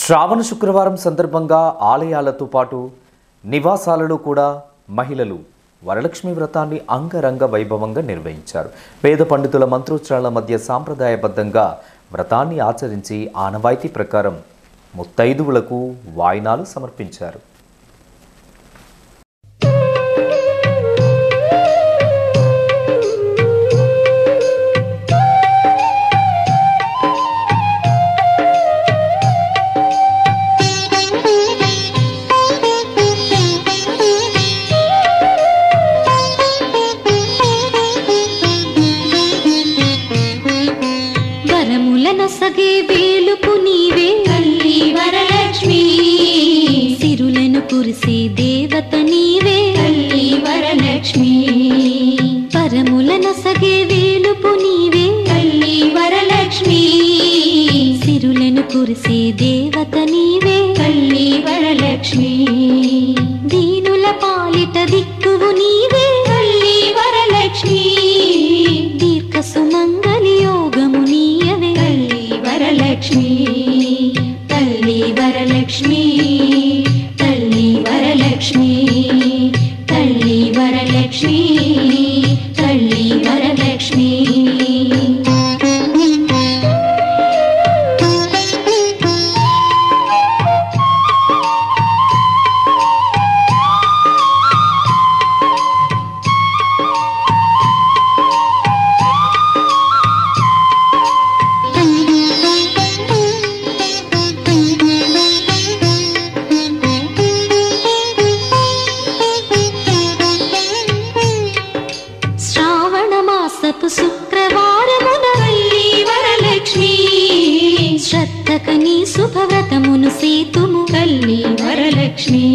శ్రావణ శుక్రవారం సందర్భంగా ఆలయాలతో పాటు నివాసాలలో కూడా మహిళలు వరలక్ష్మి వ్రతాన్ని అంగరంగ వైభవంగా నిర్వహించారు. వేద పండితుల మంత్రోచ్చారణల మధ్య సాంప్రదాయబద్ధంగా వ్రతాన్ని ఆచరించి ఆనవాయితీ ప్రకారం ముత్తైదువులకు వాయినాలు సమర్పించారు. సగే వేలుపు నీవే తల్లి వరలక్ష్మి, సిరులను కురిసే దేవత నీవే తల్లి వరలక్ష్మి. పరములను సగే వేలుపు నీవే తల్లి వరలక్ష్మి, సిరులను కురిసే దేవత నీవే తల్లి వరలక్ష్మి. దీనుల పాలిట దిక్కువు నీవే తల్లి వరలక్ష్మి, దీర్ఘ సుమంగళి యోగము నీయవే వరలక్ష్మి. తల్లి వరలక్ష్మి, తల్లి వరలక్ష్మి, తల్లి వరలక్ష్మి, తల్లి వరలక్ష్మి. శుక్రవారమున తల్లి వరలక్ష్మి, శ్రద్ధకని శుభవ్రతమును సేతుము తల్లి వరలక్ష్మి.